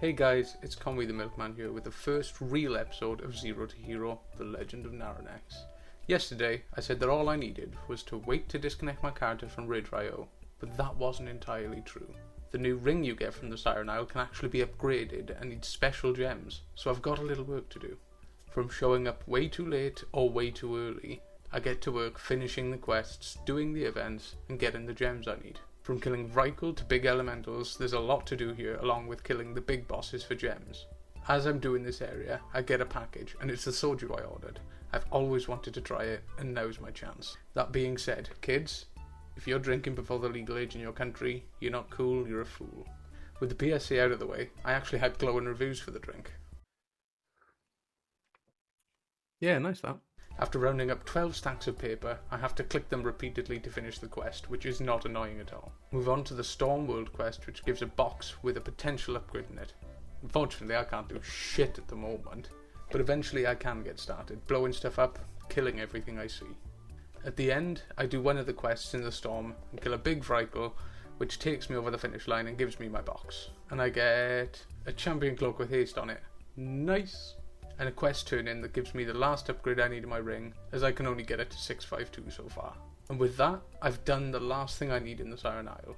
Hey guys, it's Conwy the Milkman here with the first real episode of Zero to Hero, The Legend of Naranax. Yesterday, I said that all I needed was to wait to disconnect my character from Ridge.io, but that wasn't entirely true. The new ring you get from the Siren Isle can actually be upgraded and needs special gems, so I've got a little work to do. From showing up way too late or way too early, I get to work finishing the quests, doing the events, and getting the gems I need. From killing Vrykul to big elementals, there's a lot to do here, along with killing the big bosses for gems. As I'm doing this area, I get a package, and it's the soju I ordered. I've always wanted to try it, and now's my chance. That being said, kids, if you're drinking before the legal age in your country, you're not cool, you're a fool. With the PSA out of the way, I actually had glowing reviews for the drink. Yeah, nice that. After rounding up 12 stacks of paper, I have to click them repeatedly to finish the quest, which is not annoying at all. Move on to the Storm World quest, which gives a box with a potential upgrade in it. Unfortunately, I can't do shit at the moment, but eventually I can get started, blowing stuff up, killing everything I see. At the end, I do one of the quests in the storm and kill a big Vrykul, which takes me over the finish line and gives me my box. And I get a champion cloak with haste on it. Nice! And a quest turn in that gives me the last upgrade I need in my ring, as I can only get it to 652 so far. And with that, I've done the last thing I need in the Siren Isle.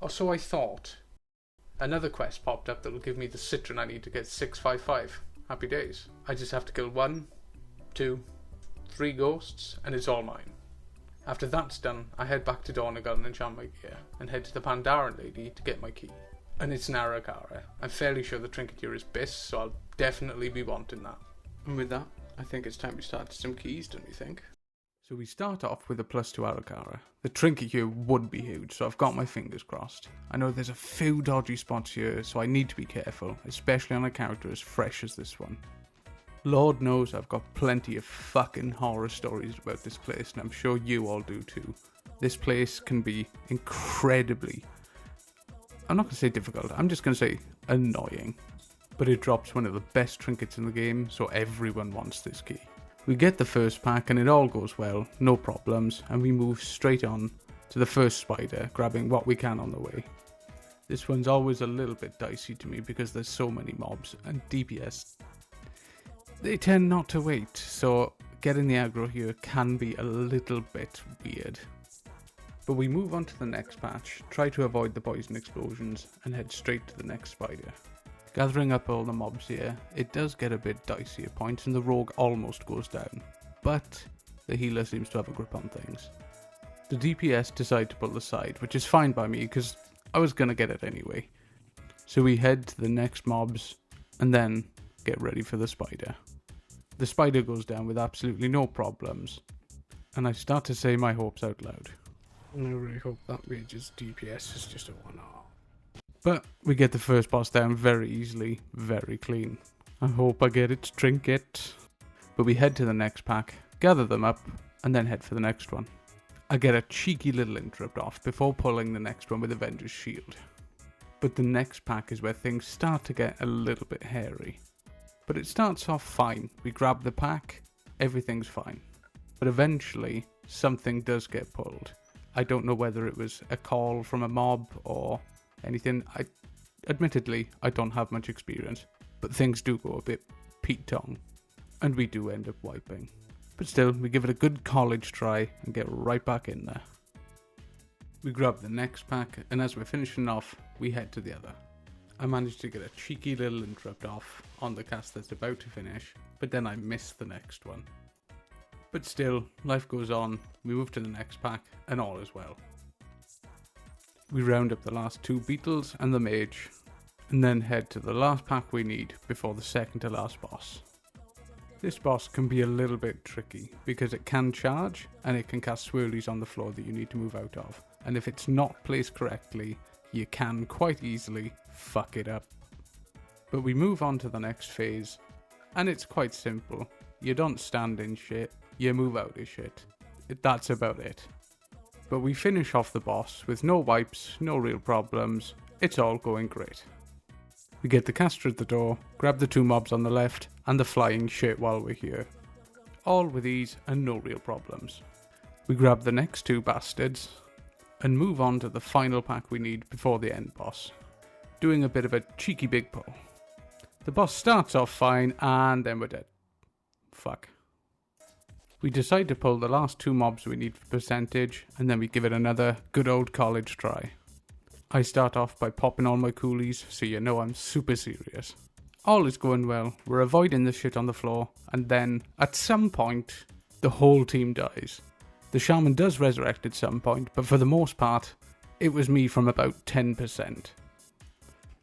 Or so I thought. Another quest popped up that will give me the citron I need to get 655. Happy days. I just have to kill 1, 2, 3 ghosts, and it's all mine. After that's done, I head back to Dornagal and enchant my gear, and head to the Pandaren lady to get my key. And it's Narakara. I'm fairly sure the trinket here is Biss, so I'll definitely be wanting that. And with that, I think it's time we start some keys, don't you think? So we start off with a +2 Arakara. The trinket here would be huge, so I've got my fingers crossed. I know there's a few dodgy spots here, so I need to be careful, especially on a character as fresh as this one. Lord knows I've got plenty of fucking horror stories about this place, and I'm sure you all do too. This place can be incredibly... I'm not going to say difficult, I'm just going to say annoying. But it drops one of the best trinkets in the game, so everyone wants this key. We get the first pack and it all goes well, no problems, and we move straight on to the first spider, grabbing what we can on the way. This one's always a little bit dicey to me because there's so many mobs, and DPS, they tend not to wait, so getting the aggro here can be a little bit weird. But we move on to the next patch, try to avoid the poison explosions, and head straight to the next spider. Gathering up all the mobs here, it does get a bit dicey at points and the rogue almost goes down, but the healer seems to have a grip on things. The DPS decide to pull the side, which is fine by me because I was going to get it anyway. So we head to the next mobs and then get ready for the spider. The spider goes down with absolutely no problems, and I start to say my hopes out loud. And I really hope that mage's DPS is just a 1-0. But we get the first boss down very easily, very clean. I hope I get its trinket. But we head to the next pack, gather them up, and then head for the next one. I get a cheeky little interrupt off before pulling the next one with Avenger's Shield. But the next pack is where things start to get a little bit hairy. But it starts off fine. We grab the pack, everything's fine. But eventually, something does get pulled. I don't know whether it was a call from a mob or anything. Admittedly, I don't have much experience, but things do go a bit Pete-tong, and we do end up wiping. But still, we give it a good college try and get right back in there. We grab the next pack, and as we're finishing off, we head to the other. I managed to get a cheeky little interrupt off on the cast that's about to finish, but then I missed the next one. But still, life goes on, we move to the next pack, and all is well. We round up the last 2 beetles and the mage, and then head to the last pack we need before the second to last boss. This boss can be a little bit tricky, because it can charge, and it can cast swirlies on the floor that you need to move out of, and if it's not placed correctly, you can quite easily fuck it up. But we move on to the next phase, and it's quite simple. You don't stand in shit, you move out of shit. That's about it. But we finish off the boss with no wipes, no real problems, it's all going great. We get the caster at the door, grab the 2 mobs on the left, and the flying shit while we're here. All with ease and no real problems. We grab the next 2 bastards, and move on to the final pack we need before the end boss. doing a bit of a cheeky big pull. The boss starts off fine, and then we're dead. Fuck. We decide to pull the last 2 mobs we need for percentage, and then we give it another good old college try. I start off by popping all my coolies, so you know I'm super serious. All is going well, we're avoiding the shit on the floor, and then, at some point, the whole team dies. The shaman does resurrect at some point, but for the most part, it was me from about 10%.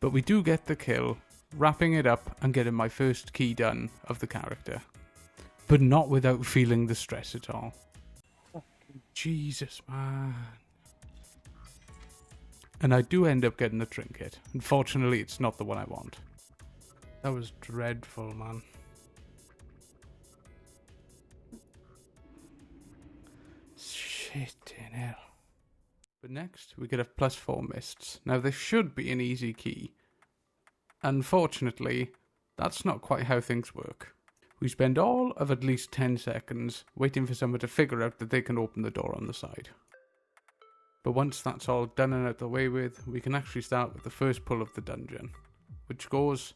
But we do get the kill, wrapping it up and getting my first key done of the character. But not without feeling the stress at all. Fucking Jesus, man. And I do end up getting the trinket. Unfortunately, it's not the one I want. That was dreadful, man. Shit in hell. But next, we get a +4 mists. Now, this should be an easy key. Unfortunately, that's not quite how things work. We spend all of at least 10 seconds waiting for someone to figure out that they can open the door on the side. But once that's all done and out of the way with, we can actually start with the first pull of the dungeon, which goes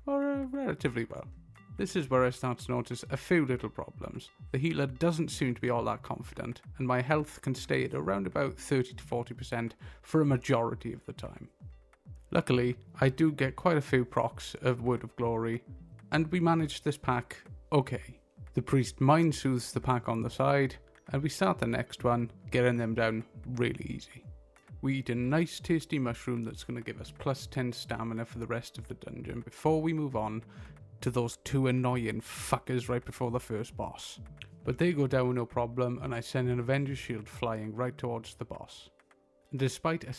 relatively well. This is where I start to notice a few little problems. The healer doesn't seem to be all that confident, and my health can stay at around about 30 to 40% for a majority of the time. Luckily, I do get quite a few procs of Word of Glory, and we manage this pack okay. The priest mind soothes the pack on the side, and we start the next one, getting them down really easy. We eat a nice tasty mushroom that's going to give us +10 stamina for the rest of the dungeon before we move on to those 2 annoying fuckers right before the first boss. But they go down no problem, and I send an Avenger's Shield flying right towards the boss. And despite a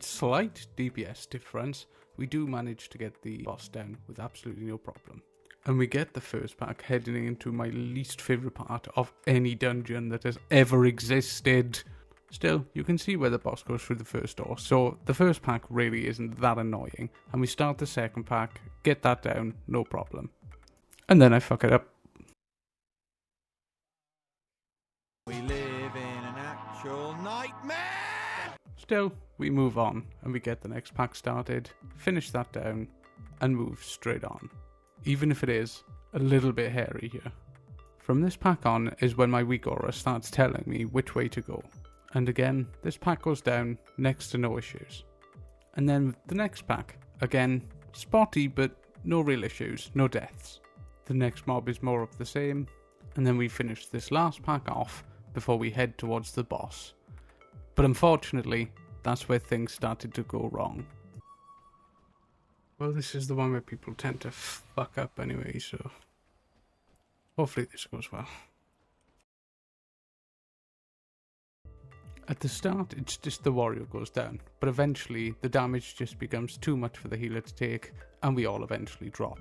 slight DPS difference, we do manage to get the boss down with absolutely no problem. And we get the first pack heading into my least favourite part of any dungeon that has ever existed. Still, you can see where the boss goes through the first door, so the first pack really isn't that annoying, and we start the second pack, get that down, no problem. And then I fuck it up. We live in an actual nightmare! Still, we move on, and we get the next pack started, finish that down, and move straight on. Even if it is a little bit hairy here. From this pack on is when my weak aura starts telling me which way to go. And again, this pack goes down next to no issues. And then the next pack, again, spotty but no real issues, no deaths. The next mob is more of the same, and then we finish this last pack off before we head towards the boss. But unfortunately, that's where things started to go wrong. Well, this is the one where people tend to fuck up anyway, so hopefully this goes well. At the start, it's just the warrior goes down, but eventually the damage just becomes too much for the healer to take, and we all eventually drop.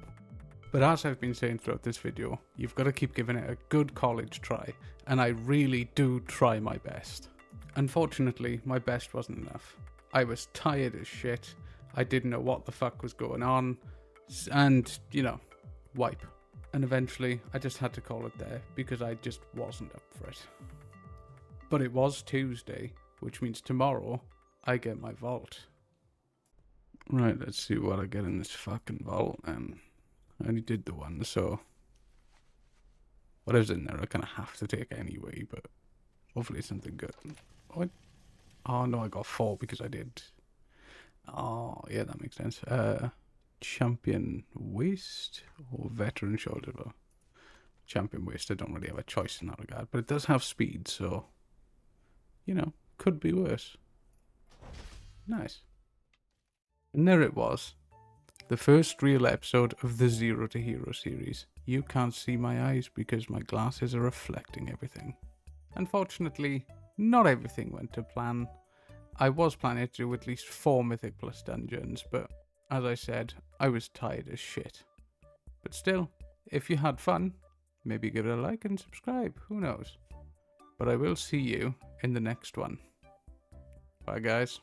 But as I've been saying throughout this video, you've got to keep giving it a good college try, and I really do try my best. Unfortunately, my best wasn't enough. I was tired as shit, I didn't know what the fuck was going on, and, wipe. And eventually, I just had to call it there, because I just wasn't up for it. But it was Tuesday, which means tomorrow I get my vault. Right, let's see what I get in this fucking vault, and I only did the one, so whatever's in there I kind of have to take anyway, but hopefully it's something good. What? Oh no, I got 4 because I did. Oh, yeah, that makes sense. Champion waist or veteran shoulder bow? Champion waist, I don't really have a choice in that regard, but it does have speed, so could be worse. Nice. And there it was. The first real episode of the Zero to Hero series. You can't see my eyes because my glasses are reflecting everything. Unfortunately, not everything went to plan. I was planning to do at least 4 Mythic Plus dungeons, but as I said, I was tired as shit. But still, if you had fun, maybe give it a like and subscribe, who knows. But I will see you in the next one. Bye guys.